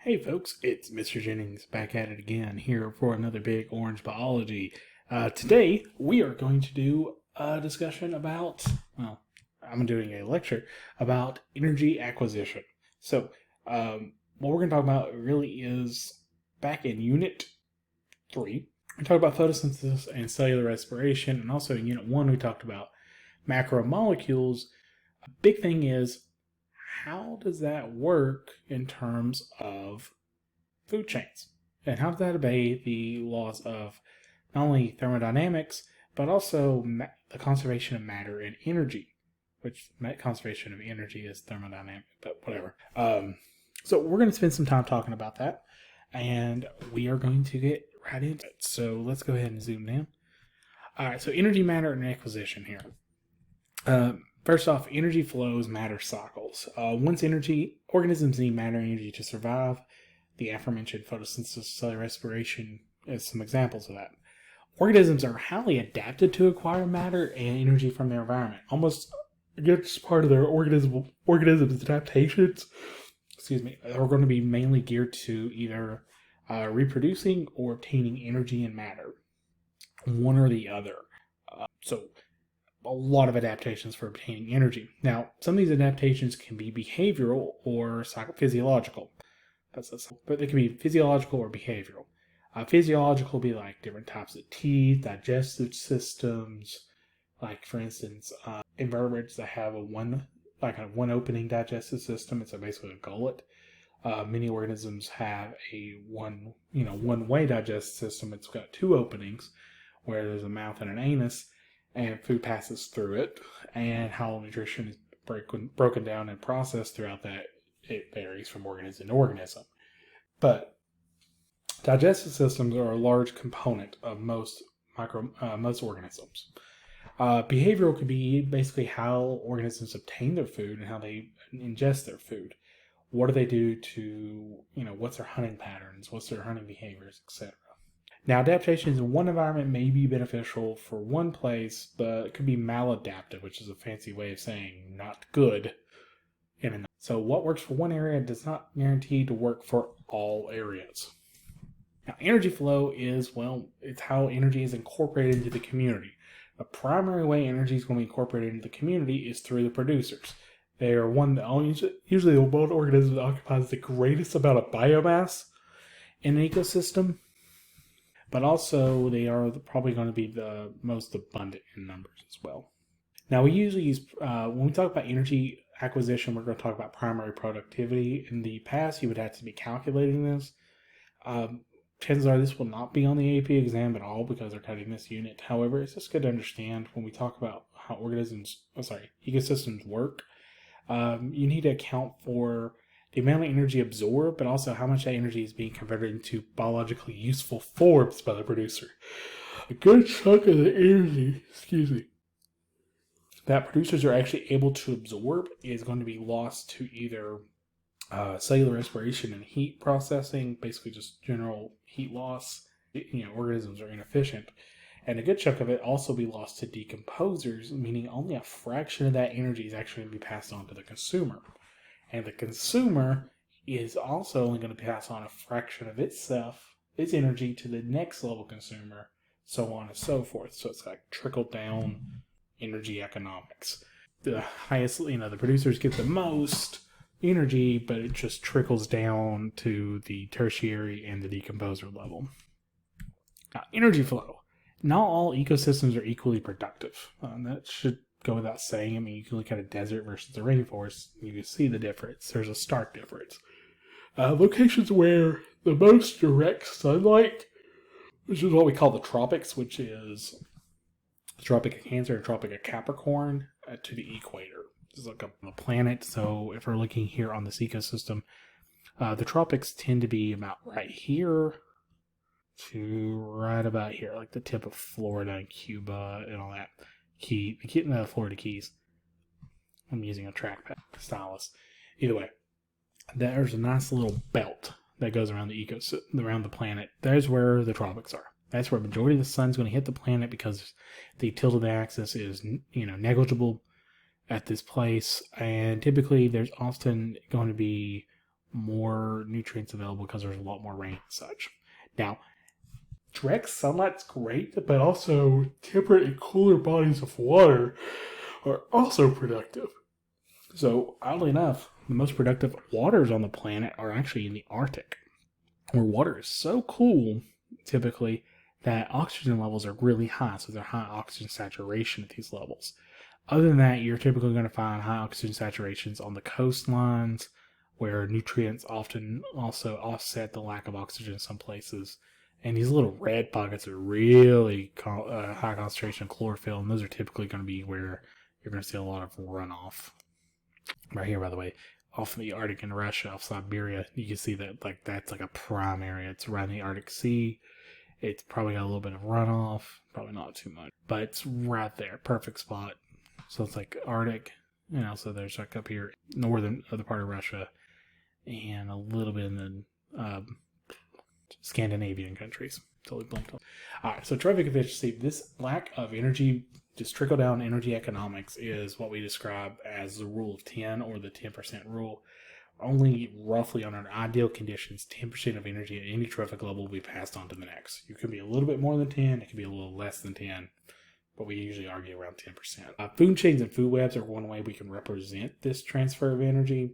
Hey folks, it's Mr. Jennings back at it again here for another big orange biology. Today we are going to do a discussion about, I'm doing a lecture about energy acquisition. So, what we're going to talk about really is back in Unit 3, we talked about photosynthesis and cellular respiration, and also in Unit 1 we talked about macromolecules. A big thing is, how does that work in terms of food chains? And how does that obey the laws of not only thermodynamics, but also the conservation of matter and energy? Which conservation of energy is thermodynamic, but whatever. So we're going to spend some time talking about that, and we are going to get right into it. So let's go ahead and zoom in. All right, so energy, matter, and acquisition here. First off, energy flows, matter cycles. Organisms need matter and energy to survive. The aforementioned photosynthesis, cellular respiration is some examples of that. Organisms are highly adapted to acquire matter and energy from their environment. Almost a good part of their organism's adaptations, are going to be mainly geared to either reproducing or obtaining energy and matter, one or the other. So a lot of adaptations for obtaining energy. Now, some of these adaptations can be behavioral or physiological. But they can be physiological or behavioral. Physiological will be like different types of teeth, digestive systems. Like, for instance, invertebrates that have a one opening digestive system. It's basically a gullet. Many organisms have a one-way digestive system. It's got two openings, where there's a mouth and an anus, and food passes through it, and how nutrition is broken down and processed throughout that, it varies from organism to organism. But digestive systems are a large component of most organisms. Behavioral could be basically how organisms obtain their food and how they ingest their food. What do they do to, what's their hunting patterns, what's their hunting behaviors, etc. Now, adaptations in one environment may be beneficial for one place, but it could be maladaptive, which is a fancy way of saying not good in another. So what works for one area does not guarantee to work for all areas. Now, energy flow is, it's how energy is incorporated into the community. The primary way energy is going to be incorporated into the community is through the producers. They are usually the world organism that occupies the greatest amount of biomass in an ecosystem. But also, they are probably going to be the most abundant in numbers as well. Now, we usually use, when we talk about energy acquisition, we're going to talk about primary productivity. In the past, you would have to be calculating this. Chances are this will not be on the AP exam at all because they're cutting this unit. However, it's just good to understand when we talk about how ecosystems work. You need to account for the amount of energy absorbed, but also how much that energy is being converted into biologically useful forms by the producer. A good chunk of the energy, that producers are actually able to absorb is going to be lost to either cellular respiration and heat processing, basically just general heat loss. Organisms are inefficient. And a good chunk of it also be lost to decomposers, meaning only a fraction of that energy is actually going to be passed on to the consumer. And the consumer is also only going to pass on a fraction of its energy to the next level consumer, so on and so forth. So it's like trickle down energy economics. The highest, the producers get the most energy, but it just trickles down to the tertiary and the decomposer level. Now, energy flow. Not all ecosystems are equally productive. That should go without saying. You can look at a desert versus a rainforest, you can see the difference. There's a stark difference. Locations where the most direct sunlight, which is what we call the tropics, which is the Tropic of Cancer and Tropic of Capricorn, to the equator. This is like a planet, so if we're looking here on this ecosystem, the tropics tend to be about right here to right about here, like the tip of Florida and Cuba and all that. The Florida Keys. I'm using a trackpad stylus. Either way, there's a nice little belt that goes around the ecosystem, around the planet. There's where the tropics are. That's where the majority of the sun's going to hit the planet because the tilt of the axis is, negligible at this place. And typically, there's often going to be more nutrients available because there's a lot more rain and such. Now, direct sunlight's great, but also temperate and cooler bodies of water are also productive. So, oddly enough, the most productive waters on the planet are actually in the Arctic, where water is so cool, typically, that oxygen levels are really high. So, there's high oxygen saturation at these levels. Other than that, you're typically going to find high oxygen saturations on the coastlines, where nutrients often also offset the lack of oxygen in some places. And these little red pockets are really high concentration of chlorophyll, and those are typically going to be where you're going to see a lot of runoff. Right here, by the way, off the Arctic in Russia, off Siberia, you can see that that's like a prime area. It's around the Arctic Sea. It's probably got a little bit of runoff, probably not too much, but it's right there, perfect spot. So it's like Arctic, and also there's like up here, northern other part of Russia, and a little bit in the Scandinavian countries. Totally blanked on. All right, so trophic efficiency, this lack of energy, just trickle down energy economics, is what we describe as the rule of 10 or the 10% rule. Only roughly under ideal conditions, 10% of energy at any trophic level will be passed on to the next. You could be a little bit more than 10, it could be a little less than 10, but we usually argue around 10%. Food chains and food webs are one way we can represent this transfer of energy.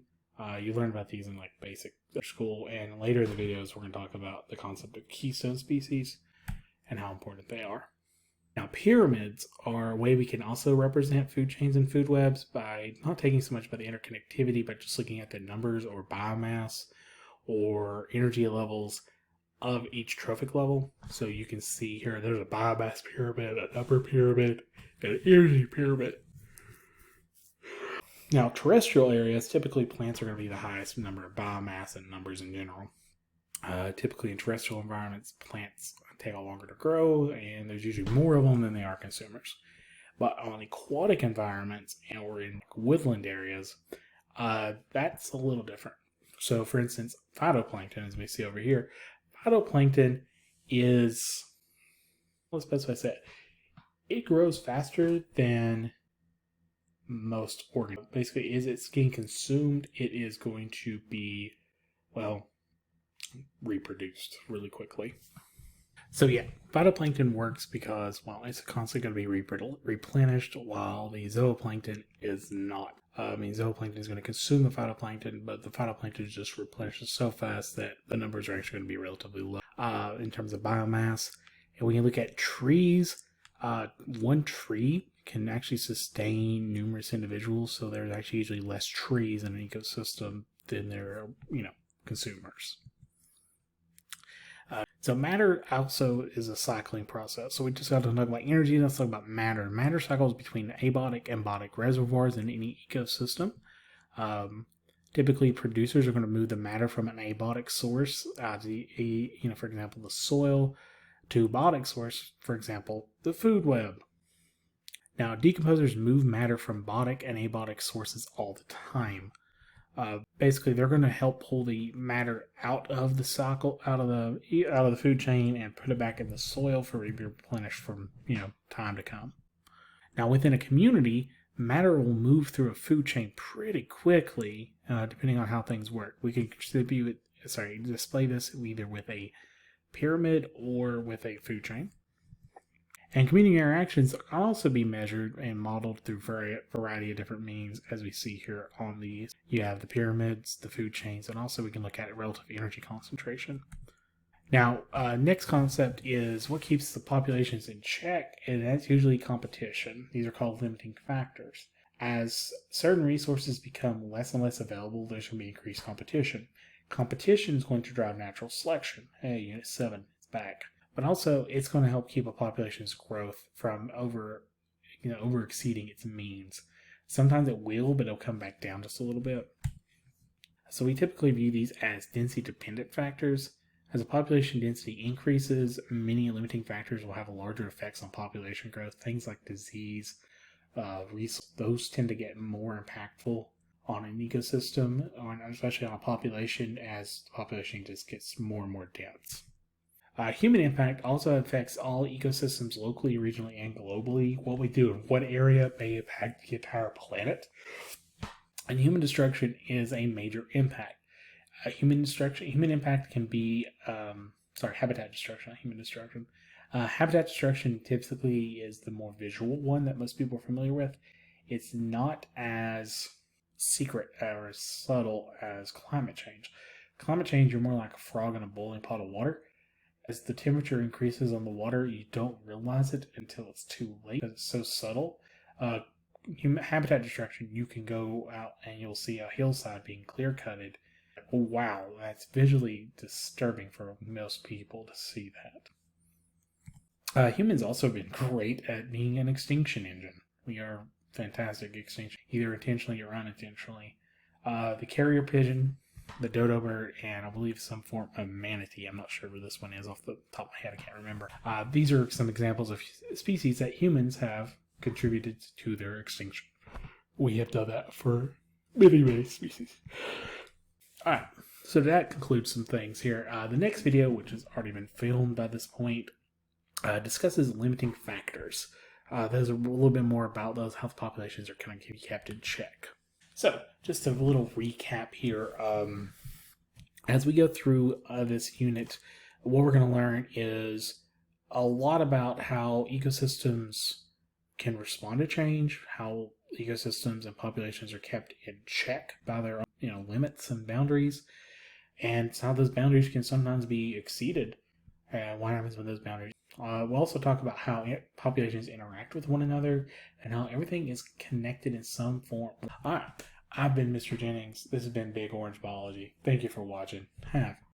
You learn about these in like basic school, and later in the videos we're going to talk about the concept of keystone species and how important they are. Now, pyramids are a way we can also represent food chains and food webs by not taking so much about the interconnectivity, but just looking at the numbers or biomass or energy levels of each trophic level. So you can see here, there's a biomass pyramid, an upper pyramid, and an energy pyramid. Now, terrestrial areas, typically plants are going to be the highest number of biomass and numbers in general. Typically in terrestrial environments, plants take a longer to grow, and there's usually more of them than there are consumers. But on aquatic environments or in woodland areas, that's a little different. So, for instance, phytoplankton, as we see over here, phytoplankton is, let's specify that, it grows faster than most organisms. Basically, as it's getting consumed, it is going to be, well, reproduced really quickly. So yeah, phytoplankton works because, well, it's constantly going to be replenished, while the zooplankton is not. Zooplankton is going to consume the phytoplankton, but the phytoplankton just replenishes so fast that the numbers are actually going to be relatively low in terms of biomass. And when you look at trees, one tree can actually sustain numerous individuals, so there's actually usually less trees in an ecosystem than there are, consumers. So matter also is a cycling process. So we just got to talk about energy. Let's talk about matter. Matter cycles between abiotic and biotic reservoirs in any ecosystem. Typically, producers are going to move the matter from an abiotic source, for example, the soil, to a biotic source, for example, the food web. Now, decomposers move matter from biotic and abiotic sources all the time. Basically, they're going to help pull the matter out of the cycle, out of the food chain, and put it back in the soil for it to be replenished from time to come. Now, within a community, matter will move through a food chain pretty quickly, depending on how things work. We can display this either with a pyramid or with a food chain. And community interactions can also be measured and modeled through a variety of different means, as we see here on these. You have the pyramids, the food chains, and also we can look at relative energy concentration. Now, next concept is what keeps the populations in check, and that's usually competition. These are called limiting factors. As certain resources become less and less available, there's going to be increased competition. Competition is going to drive natural selection. Hey, Unit 7, it's back. But also, it's going to help keep a population's growth from over exceeding its means. Sometimes it will, but it'll come back down just a little bit. So we typically view these as density-dependent factors. As the population density increases, many limiting factors will have larger effects on population growth. Things like disease, those tend to get more impactful on an ecosystem, especially on a population, as the population just gets more and more dense. Human impact also affects all ecosystems locally, regionally, and globally. What we do in one area may impact the entire planet. And human destruction is a major impact. human destruction, human impact can be, habitat destruction, not human destruction. Habitat destruction typically is the more visual one that most people are familiar with. It's not as secret or as subtle as climate change. Climate change, you're more like a frog in a boiling pot of water. As the temperature increases on the water, you don't realize it until it's too late because it's so subtle. Habitat destruction, you can go out and you'll see a hillside being clear cutted. Oh, wow, that's visually disturbing for most people to see that. Humans also been great at being an extinction engine. We are fantastic extinction, either intentionally or unintentionally. The carrier pigeon, the dodo bird, and I believe some form of manatee. I'm not sure where this one is off the top of my head. I can't remember. These are some examples of species that humans have contributed to their extinction. We have done that for many, many species. Alright, so that concludes some things here. The next video, which has already been filmed by this point, discusses limiting factors. There's a little bit more about those, how the populations are kind of kept in check. So, just a little recap here. As we go through this unit, what we're going to learn is a lot about how ecosystems can respond to change, how ecosystems and populations are kept in check by their own, limits and boundaries, and how those boundaries can sometimes be exceeded. And what happens when those boundaries? We'll also talk about how populations interact with one another and how everything is connected in some form. Alright, I've been Mr. Jennings. This has been Big Orange Biology. Thank you for watching. Have